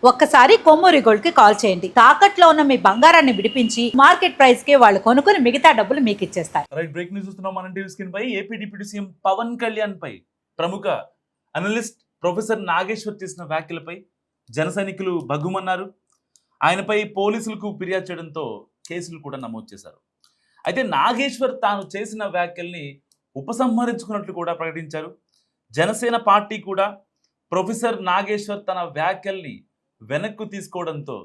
ఒక్కసారి కొమ్మూరి గోల్డ్ కి కాల్ చేయండి. తాకట్లో ఉన్న మీ బంగారాన్ని విడిపించి మార్కెట్ ప్రైస్ కి వాళ్ళు కొనుక్కుని మిగతా డబ్బులు మీకు ఇచ్చేస్తారు. రైట్, బ్రేక్ న్యూస్ చూస్తున్నాం. మన టీవీ స్క్రీన్ పై AP deputy CM Pawan Kalyan పై ప్రముఖ అనలిస్ట్ ప్రొఫెసర్ నాగేశ్వర్ చేసిన వ్యాఖ్యలపై జన సైనికులు భగ్గుమన్నారు. ఆయనపై పోలీసులకు ఫిర్యాదు చేయడంతో కేసులు కూడా నమోదు చేశారు. అయితే నాగేశ్వర్ తాను చేసిన వ్యాఖ్యల్ని ఉపసంహరించుకున్నట్లు కూడా ప్రకటించారు. జనసేన పార్టీ కూడా ప్రొఫెసర్ నాగేశ్వర్ తన వ్యాఖ్యల్ని వెనక్కు తీసుకోవడంతో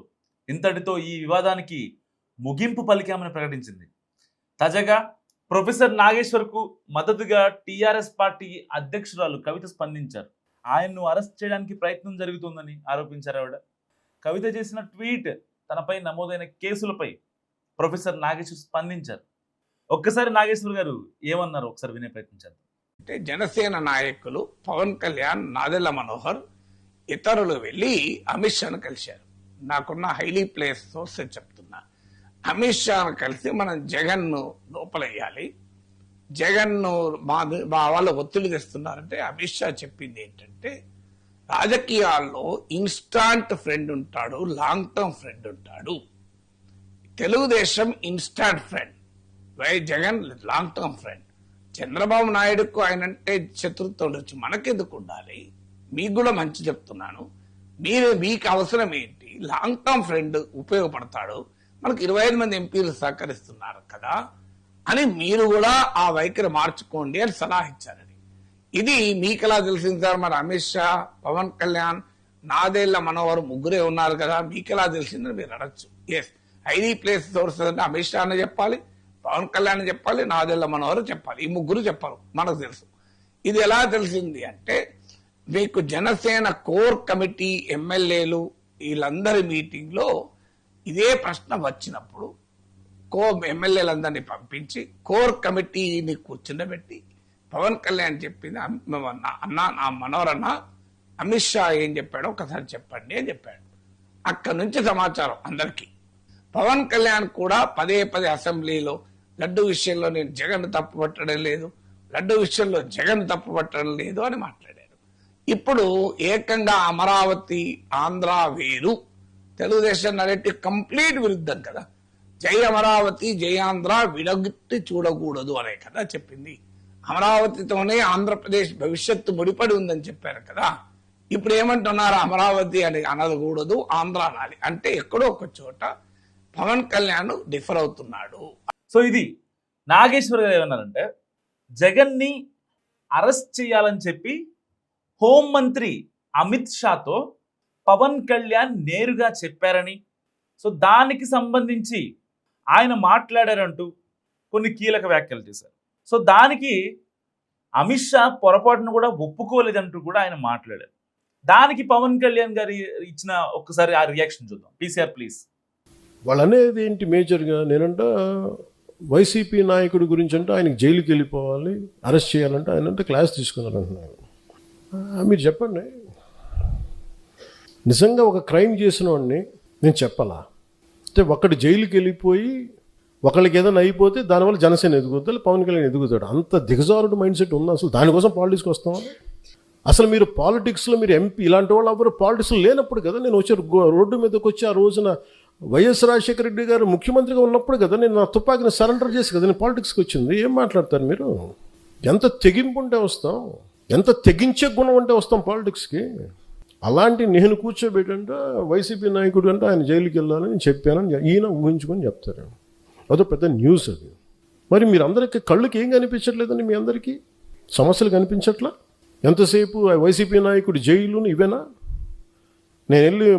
ఇంతటితో ఈ వివాదానికి ముగింపు పలికామని ప్రకటించింది. తాజాగా ప్రొఫెసర్ నాగేశ్వర్కు మద్దతుగా టీఆర్ఎస్ పార్టీ అధ్యక్షురాలు కవిత స్పందించారు. ఆయన్ను అరెస్ట్ చేయడానికి ప్రయత్నం జరుగుతుందని ఆరోపించారు. ఆవిడ కవిత చేసిన ట్వీట్, తనపై నమోదైన కేసులపై ప్రొఫెసర్ నాగేశ్వర్ స్పందించారు. ఒక్కసారి నాగేశ్వర్ గారు ఏమన్నారు ఒకసారి వినే ప్రయత్నించారు. అంటే జనసేన నాయకులు పవన్ కళ్యాణ్, నాదెళ్ల మనోహర్ ఇతరులు వెళ్ళి అమిత్ షాను కలిశారు. నాకున్న హైలీ ప్లేస్ సోర్సెస్ చెప్తున్నా. అమిత్ షాను కలిసి మనం జగన్ను లోపలయ్యాలి, జగన్ను మా వాళ్ళు ఒత్తిడి తెస్తున్నారంటే అమిత్ షా చెప్పింది ఏంటంటే, రాజకీయాల్లో ఇన్స్టాంట్ ఫ్రెండ్ ఉంటాడు, లాంగ్ టర్మ్ ఫ్రెండ్ ఉంటాడు. Telugu Desam instant friend, Jagan long term friend. Chandrababu నాయుడుకు ఆయనంటే శత్రుత్వం ఉండొచ్చు, మనకెందుకు ఉండాలి? మీకు కూడా మంచి చెప్తున్నాను. మీకు అవసరం ఏంటి? లాంగ్ టర్మ్ ఫ్రెండ్ ఉపయోగపడతాడు, మనకు 25 మంది ఎంపీలు సహకరిస్తున్నారు కదా అని మీరు కూడా ఆ వైఖరి మార్చుకోండి అని సలహా ఇచ్చారని. ఇది మీకెలా తెలిసింది సార్? మరి అమిత్ షా, పవన్ కళ్యాణ్, నాదేళ్ల మనోహర్ ముగ్గురే ఉన్నారు కదా, మీకెలా తెలిసిందని మీరు అడగచ్చు. ఎస్, హైలీ ప్లేస్ సోర్సెస్ అంటే అమిత్ షా అని చెప్పాలి, పవన్ కళ్యాణ్ చెప్పాలి, నాదెళ్ల మనోహర్ చెప్పాలి. ఈ ముగ్గురు చెప్పారు, మనకు తెలుసు. ఇది ఎలా తెలిసింది అంటే, మీకు జనసేన కోర్ కమిటీ ఎమ్మెల్యేలు వీళ్ళందరి మీటింగ్ లో ఇదే ప్రశ్న వచ్చినప్పుడు ఎమ్మెల్యేలందరినీ పంపించి కోర్ కమిటీని కూర్చుండబెట్టి పవన్ కళ్యాణ్ చెప్పింది, అన్నా నా మనోహర్ అన్న అమిత్ షా ఏం చెప్పాడో ఒకసారి చెప్పండి అని చెప్పాడు. అక్కడి నుంచి సమాచారం అందరికీ. పవన్ కళ్యాణ్ కూడా పదే అసెంబ్లీలో లడ్డు విషయంలో నేను జగన్ తప్పు పట్టడం లేదు, లడ్డు విషయంలో జగన్ తప్పు పట్టడం లేదు అని మాట్లాడారు. ఇప్పుడు ఏకంగా అమరావతి ఆంధ్ర వేరు, తెలుగుదేశం నరేటివ్ కంప్లీట్ విరుద్ధం కదా. జై అమరావతి జై ఆంధ్ర విడగొట్టి చూడకూడదు అనే కదా చెప్పింది. అమరావతితోనే ఆంధ్రప్రదేశ్ భవిష్యత్తు ముడిపడి ఉందని చెప్పారు కదా. ఇప్పుడు ఏమంటున్నారు? అమరావతి అని అనకూడదు, ఆంధ్ర అనాలి. అంటే ఎక్కడో ఒక చోట పవన్ కళ్యాణ్ డిఫర్ అవుతున్నాడు. సో ఇది నాగేశ్వర్ గారు ఏమన్నారంటే, జగన్ని అరెస్ట్ చేయాలని చెప్పి హోంమంత్రి అమిత్ షాతో పవన్ కళ్యాణ్ నేరుగా చెప్పారని, సో దానికి సంబంధించి ఆయన మాట్లాడారంటూ కొన్ని కీలక వ్యాఖ్యలు చేశారు. సో దానికి అమిత్ షా పొరపాటును కూడా ఒప్పుకోలేదంటూ కూడా ఆయన మాట్లాడారు. దానికి పవన్ కళ్యాణ్ గారు ఇచ్చిన ఒక్కసారి ఆ రియాక్షన్ చూద్దాం. PCR please. వాళ్ళు అనేది ఏంటి మేజర్గా, నేనంట వైసీపీ నాయకుడి గురించి అంటే ఆయనకి జైలుకి వెళ్ళిపోవాలి, అరెస్ట్ చేయాలంటే ఆయన అంటే క్లాస్ తీసుకున్నారు అంటున్నారు. మీరు చెప్పండి, నిజంగా ఒక క్రైమ్ చేసిన వాడిని నేను చెప్పాలా? అంటే ఒకటి జైలుకి వెళ్ళిపోయి ఒకళ్ళకి ఏదైనా అయిపోతే దానివల్ల జనసేన ఎదుగుతాడు, పవన్ కళ్యాణ్ ఎదుగుతాడు. అంత దిగజారుడు మైండ్ సెట్ ఉందా? అసలు దానికోసం పాలిటిక్స్కి వస్తామా? అసలు మీరు పాలిటిక్స్లో మీరు ఎంపీ ఇలాంటి వాళ్ళు ఎవరు పాలిటిక్స్లో లేనప్పుడు కదా నేను వచ్చి రోడ్డు మీదకి వచ్చి ఆ రోజున వైఎస్ రాజశేఖర రెడ్డి గారు ముఖ్యమంత్రిగా ఉన్నప్పుడు కదా నేను నా తుపాకిని సరెండర్ చేసి కదా నేను పాలిటిక్స్కి వచ్చింది. ఏం మాట్లాడతారు మీరు? ఎంత తెగింపు ఉంటే వస్తాం, ఎంత తెగించే గుణం ఉంటే వస్తాం పాలిటిక్స్కి. అలాంటి నేను కూర్చోబెట్టంటే వైసీపీ నాయకుడు అంటే ఆయన జైలుకి వెళ్ళాలని చెప్పానని ఈయన ఊహించుకొని చెప్తారు. అదో పెద్ద న్యూస్ అది. మరి మీరు అందరికీ కళ్ళకి ఏం కనిపించట్లేదండి? మీ అందరికీ సమస్యలు కనిపించట్లా? ఎంతసేపు వైసీపీ నాయకుడు జైలు ఇవేనా? నేను వెళ్ళి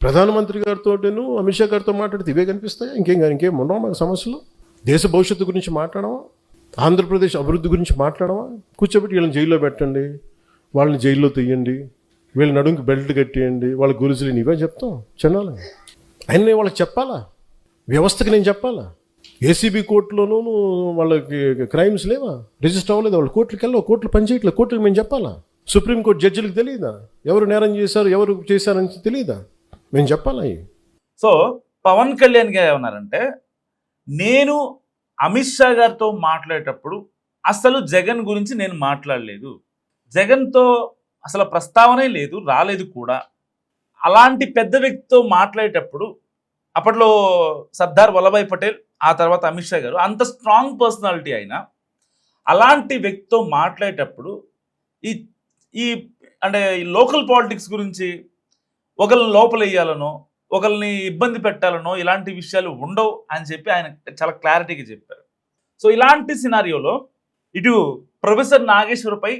ప్రధానమంత్రి గారితోటేను అమిత్ షా గారితో మాట్లాడితే ఇవే కనిపిస్తాయా? ఇంకేం ఉండవు మాకు సమస్యలు? దేశ భవిష్యత్తు గురించి మాట్లాడమా? ఆంధ్రప్రదేశ్ అభివృద్ధి గురించి మాట్లాడమా? కూర్చోబెట్టి వీళ్ళని జైల్లో పెట్టండి, వాళ్ళని జైల్లో తీయండి, వీళ్ళ నడుంకి బెల్ట్ కట్టేయండి, వాళ్ళ గురుసులు ఇవే చెప్తాం చెన్నాలి. ఆయన వాళ్ళకి చెప్పాలా? వ్యవస్థకి నేను చెప్పాలా? ఏసీబీ కోర్టులోనూ వాళ్ళకి క్రైమ్స్ లేవా? రిజిస్టర్ అవ్వలేదు, వాళ్ళు కోర్టులకు వెళ్ళవు, కోర్టులు పనిచేయట్లేదు, కోర్టులకు మేము చెప్పాలా? సుప్రీంకోర్టు జడ్జిలకు తెలియదా ఎవరు నేరం చేశారు, ఎవరు చేశారని తెలియదా? మేము చెప్పాలా? సో పవన్ కళ్యాణ్ గారు ఏమన్నారంటే, నేను అమిత్ షా గారితో మాట్లాడేటప్పుడు అసలు జగన్ గురించి నేను మాట్లాడలేదు, జగన్తో అసలు ప్రస్తావనే లేదు, రాలేదు కూడా. అలాంటి పెద్ద వ్యక్తితో మాట్లాడేటప్పుడు అప్పట్లో సర్దార్ వల్లభాయ్ పటేల్, ఆ తర్వాత అమిత్ షా గారు, అంత స్ట్రాంగ్ పర్సనాలిటీ అయినా అలాంటి వ్యక్తితో మాట్లాడేటప్పుడు ఈ ఈ అంటే ఈ లోకల్ పాలిటిక్స్ గురించి ఒకరిని లోపలేయాలనో ఒకరిని ఇబ్బంది పెట్టాలనో ఇలాంటి విషయాలు ఉండవు అని చెప్పి ఆయన చాలా క్లారిటీగా చెప్పారు. సో ఇలాంటి సినారియోలో ఇటు ప్రొఫెసర్ నాగేశ్వర్పై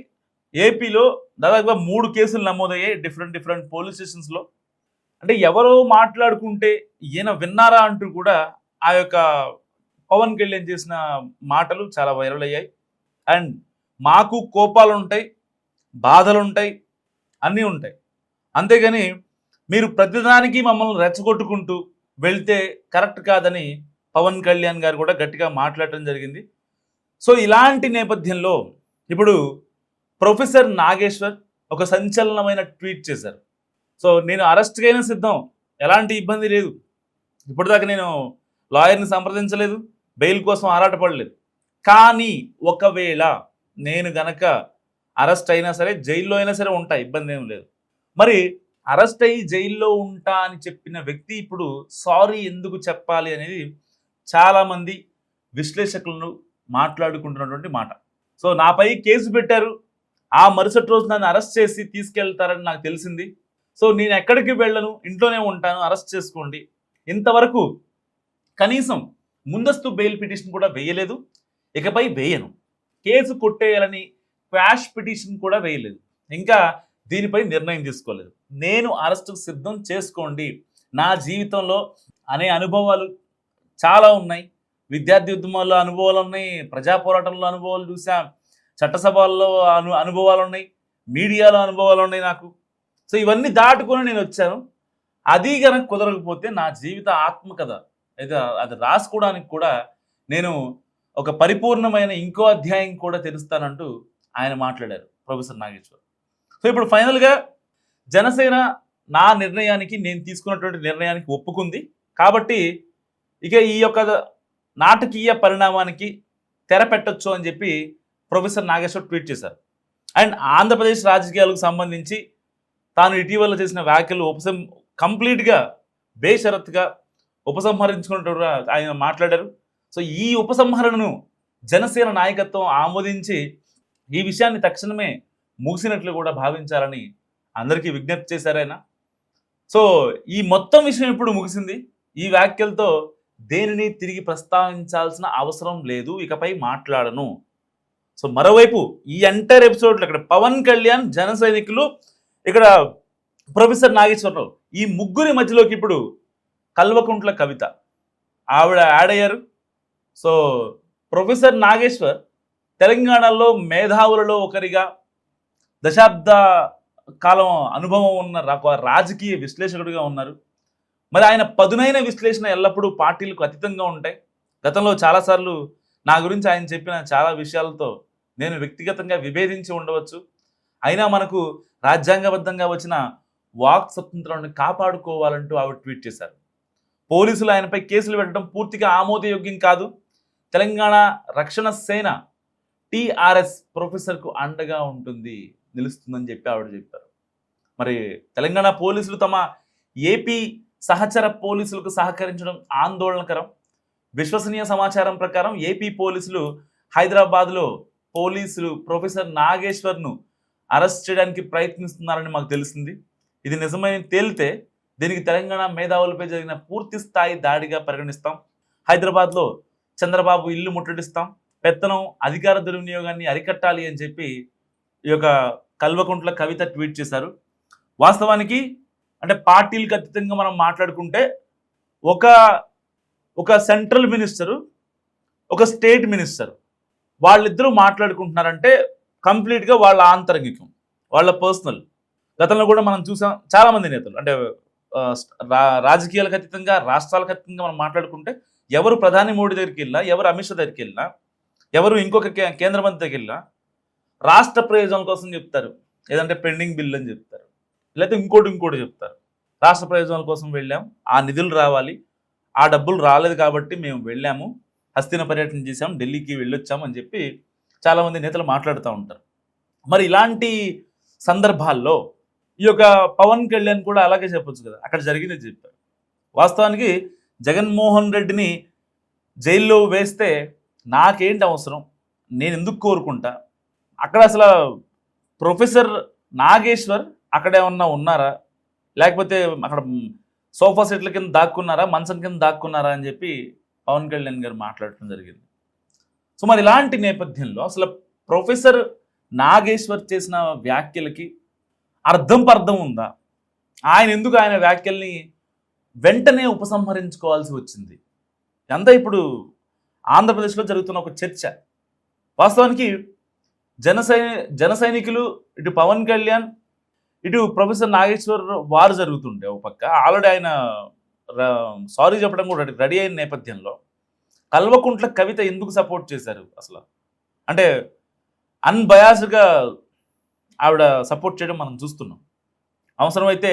ఏపీలో దాదాపుగా 3 కేసులు నమోదయ్యాయి డిఫరెంట్ పోలీస్ స్టేషన్స్లో. అంటే ఎవరో మాట్లాడుకుంటే ఈయన విన్నారా అంటూ కూడా ఆ యొక్క పవన్ కళ్యాణ్ చేసిన మాటలు చాలా వైరల్ అయ్యాయి. అండ్ మాకు కోపాలు ఉంటాయి, బాధలు ఉంటాయి, అన్నీ ఉంటాయి. అంతేగాని మీరు ప్రతిదానికి మమ్మల్ని రెచ్చగొట్టుకుంటూ వెళ్తే కరెక్ట్ కాదని పవన్ కళ్యాణ్ గారు కూడా గట్టిగా మాట్లాడటం జరిగింది. సో ఇలాంటి నేపథ్యంలో ఇప్పుడు ప్రొఫెసర్ నాగేశ్వర్ ఒక సంచలనమైన ట్వీట్ చేశారు. సో నేను అరెస్ట్కైనా సిద్ధం, ఎలాంటి ఇబ్బంది లేదు, ఇప్పటిదాకా నేను లాయర్ని సంప్రదించలేదు, బెయిల్ కోసం ఆరాటపడలేదు. కానీ ఒకవేళ నేను గనక అరెస్ట్ అయినా సరే, జైల్లో అయినా సరే ఉంటా, ఇబ్బంది ఏం లేదు. మరి అరెస్ట్ అయ్యి జైల్లో ఉంటా అని చెప్పిన వ్యక్తి ఇప్పుడు సారీ ఎందుకు చెప్పాలి అనేది చాలామంది విశ్లేషకులను మాట్లాడుకుంటున్నటువంటి మాట. సో నాపై కేసు పెట్టారు, ఆ మరుసటి రోజు నన్ను అరెస్ట్ చేసి తీసుకెళ్తారని నాకు తెలిసింది. సో నేను ఎక్కడికి వెళ్ళను, ఇంట్లోనే ఉంటాను, అరెస్ట్ చేసుకోండి. ఇంతవరకు కనీసం ముందస్తు బెయిల్ పిటిషన్ కూడా వేయలేదు, ఇకపై వేయను, కేసు కొట్టేయాలని క్వాష్ పిటిషన్ కూడా వేయలేదు, ఇంకా దీనిపై నిర్ణయం తీసుకోలేదు. నేను అరెస్టుకు సిద్ధం చేసుకోండి. నా జీవితంలో అనే అనుభవాలు చాలా ఉన్నాయి, విద్యార్థి ఉద్యమాల్లో అనుభవాలు ఉన్నాయి, ప్రజా పోరాటంలో అనుభవాలు చూసా, చట్టసభల్లో అనుభవాలు ఉన్నాయి, మీడియాలో అనుభవాలు ఉన్నాయి నాకు. సో ఇవన్నీ దాటుకొని నేను వచ్చాను. అది కనుక కుదరకపోతే నా జీవిత ఆత్మకథ అయితే అది రాసుకోవడానికి కూడా నేను ఒక పరిపూర్ణమైన ఇంకో అధ్యాయం కూడా తెరుస్తానంటూ ఆయన మాట్లాడారు ప్రొఫెసర్ నాగేశ్వర్. సో ఇప్పుడు ఫైనల్గా జనసేన నా నిర్ణయానికి, నేను తీసుకున్నటువంటి నిర్ణయానికి ఒప్పుకుంది కాబట్టి ఇక ఈ యొక్క నాటకీయ పరిణామానికి తెర పెట్టొచ్చు అని చెప్పి ప్రొఫెసర్ నాగేశ్వర్ ట్వీట్ చేశారు. అండ్ ఆంధ్రప్రదేశ్ రాజకీయాలకు సంబంధించి తాను ఇటీవల చేసిన వ్యాఖ్యలు కంప్లీట్గా బేషరత్తుగా ఉపసంహరించుకున్నట్టు ఆయన మాట్లాడారు. సో ఈ ఉపసంహరణను జనసేన నాయకత్వం ఆమోదించి ఈ విషయాన్ని తక్షణమే ముగిసినట్లు కూడా భావించాలని అందరికీ విజ్ఞప్తి చేశారు ఆయన. సో ఈ మొత్తం విషయం ఇప్పుడు ముగిసింది. ఈ వ్యాఖ్యలతో దేనిని తిరిగి ప్రస్తావించాల్సిన అవసరం లేదు, ఇకపై మాట్లాడను. సో మరోవైపు ఈ ఎంటైర్ ఎపిసోడ్లో ఇక్కడ పవన్ కళ్యాణ్, జన సైనికులు, ఇక్కడ ప్రొఫెసర్ నాగేశ్వరరావు, ఈ ముగ్గురి మధ్యలోకి ఇప్పుడు కల్వకుంట్ల కవిత ఆవిడ యాడ్ అయ్యారు. సో ప్రొఫెసర్ నాగేశ్వర్ తెలంగాణలో మేధావులలో ఒకరిగా, దశాబ్ద కాలం అనుభవం ఉన్న రాజకీయ విశ్లేషకుడిగా ఉన్నారు. మరి ఆయన పదునైన విశ్లేషణ ఎల్లప్పుడూ పార్టీలకు అతీతంగా ఉంటాయి. గతంలో చాలాసార్లు నా గురించి ఆయన చెప్పిన చాలా విషయాలతో నేను వ్యక్తిగతంగా విభేదించి ఉండవచ్చు. అయినా మనకు రాజ్యాంగబద్ధంగా వచ్చిన వాక్ స్వతంత్రాన్ని కాపాడుకోవాలంటూ ఆవిడ ట్వీట్ చేశారు. పోలీసులు ఆయనపై కేసులు పెట్టడం పూర్తిగా ఆమోదయోగ్యం కాదు. తెలంగాణ రక్షణ సేన టీఆర్ఎస్ ప్రొఫెసర్కు అండగా నిలుస్తుందని చెప్పి ఆవిడ చెప్పారు. మరి తెలంగాణ పోలీసులు తమ ఏపీ సహచర పోలీసులకు సహకరించడం ఆందోళనకరం. విశ్వసనీయ సమాచారం ప్రకారం ఏపీ పోలీసులు హైదరాబాద్లో పోలీసులు ప్రొఫెసర్ నాగేశ్వర్ను అరెస్ట్ చేయడానికి ప్రయత్నిస్తున్నారని మాకు తెలిసింది. ఇది నిజమైన తేలితే దీనికి తెలంగాణ మేధావులపై జరిగిన పూర్తి స్థాయి దాడిగా పరిగణిస్తాం. హైదరాబాద్లో చంద్రబాబు ఇల్లు ముట్టడిస్తాం, పెత్తనం, అధికార దుర్వినియోగాన్ని అరికట్టాలి అని చెప్పి ఈ యొక్క కల్వకుంట్ల కవిత ట్వీట్ చేశారు. వాస్తవానికి అంటే పార్టీలకు అతీతంగా మనం మాట్లాడుకుంటే ఒక సెంట్రల్ మినిస్టరు, ఒక స్టేట్ మినిస్టర్, వాళ్ళిద్దరూ మాట్లాడుకుంటున్నారంటే కంప్లీట్గా వాళ్ళ ఆంతరంగికం, వాళ్ళ పర్సనల్. గతంలో కూడా మనం చూసాం చాలామంది నేతలు అంటే రాజకీయాలకు అతీతంగా, రాష్ట్రాలకు అతీతంగా మనం మాట్లాడుకుంటే ఎవరు ప్రధాని మోడీ దగ్గరికి వెళ్ళినా, ఎవరు అమిత్ షా దగ్గరికి వెళ్ళినా, ఎవరు ఇంకొక కేంద్ర మంత్రి దగ్గరికి వెళ్ళినా రాష్ట్ర ప్రయోజనాల కోసం చెప్తారు, లేదంటే పెండింగ్ బిల్ అని చెప్తారు, లేకపోతే ఇంకోటి చెప్తారు. రాష్ట్ర ప్రయోజనాల కోసం వెళ్ళాం, ఆ నిధులు రావాలి, ఆ డబ్బులు రాలేదు కాబట్టి మేము వెళ్ళాము, హస్తిన పర్యటన చేసాం, ఢిల్లీకి వెళ్ళొచ్చాము అని చెప్పి చాలామంది నేతలు మాట్లాడుతూ ఉంటారు. మరి ఇలాంటి సందర్భాల్లో ఈ యొక్క పవన్ కళ్యాణ్ కూడా అలాగే చెప్పొచ్చు కదా, అక్కడ జరిగింది చెప్పారు. వాస్తవానికి జగన్మోహన్ రెడ్డిని జైల్లో వేస్తే నాకేంటి అవసరం, నేను ఎందుకు కోరుకుంటా, అక్కడ అసలు ప్రొఫెసర్ నాగేశ్వర్ అక్కడ ఏమన్నా ఉన్నారా, లేకపోతే అక్కడ సోఫా సెట్ల కింద దాక్కున్నారా, మంచం కింద దాక్కున్నారా అని చెప్పి పవన్ కళ్యాణ్ గారు మాట్లాడటం జరిగింది. సో మరి ఇలాంటి నేపథ్యంలో అసలు ప్రొఫెసర్ నాగేశ్వర్ చేసిన వ్యాఖ్యలకి అర్థం పర్థం ఉందా, ఆయన ఎందుకు ఆయన వ్యాఖ్యల్ని వెంటనే ఉపసంహరించుకోవాల్సి వచ్చింది, అంతా ఇప్పుడు ఆంధ్రప్రదేశ్లో జరుగుతున్న ఒక చర్చ. వాస్తవానికి జన సైనికులు ఇటు పవన్ కళ్యాణ్ ఇటు ప్రొఫెసర్ నాగేశ్వర్ వారు జరుగుతుండే ఒక పక్క, ఆల్రెడీ ఆయన సారీ చెప్పడం కూడా రెడీ అయిన నేపథ్యంలో కల్వకుంట్ల కవిత ఎందుకు సపోర్ట్ చేశారు అసలు, అంటే అన్బయాస్డ్గా ఆవిడ సపోర్ట్ చేయడం మనం చూస్తున్నాం. అవసరమైతే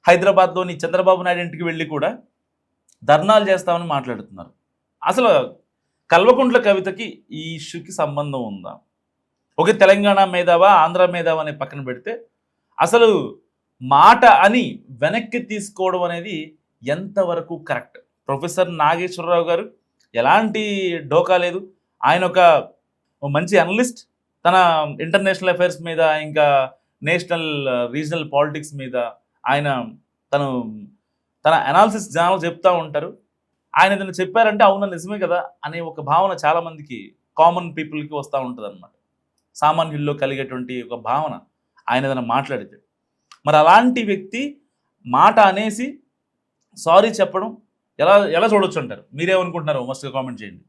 హైదరాబాద్లోని చంద్రబాబు నాయుడు ఇంటికి వెళ్ళి కూడా ధర్నాలు చేస్తామని మాట్లాడుతున్నారు. అసలు కల్వకుంట్ల కవితకి ఈ ఇష్యూకి సంబంధం ఉందా? ఒకే తెలంగాణ మేధావా ఆంధ్ర మేధావా అనే పక్కన పెడితే అసలు మాట అని వెనక్కి తీసుకోవడం అనేది ఎంతవరకు కరెక్ట్? ప్రొఫెసర్ నాగేశ్వరరావు గారు ఎలాంటి డోకా లేదు, ఆయన ఒక మంచి అనలిస్ట్, తన ఇంటర్నేషనల్ అఫైర్స్ మీద ఇంకా నేషనల్ రీజనల్ పాలిటిక్స్ మీద ఆయన తన అనాలిసిస్ జనాలు చెప్తూ ఉంటారు. ఆయన ఏదైనా చెప్పారంటే అవునా నిజమే కదా అనే ఒక భావన చాలామందికి కామన్ పీపుల్కి వస్తూ ఉంటుంది అనమాట. సామాన్యుల్లో కలిగేటువంటి ఒక భావన ఆయన ఏదైనా మాట్లాడితే. మరి అలాంటి వ్యక్తి మాట అనేసి సారీ చెప్పడం ఎలా చూడొచ్చు అంటారు? మీరేమనుకుంటున్నారు? మస్తుగా కామెంట్ చేయండి.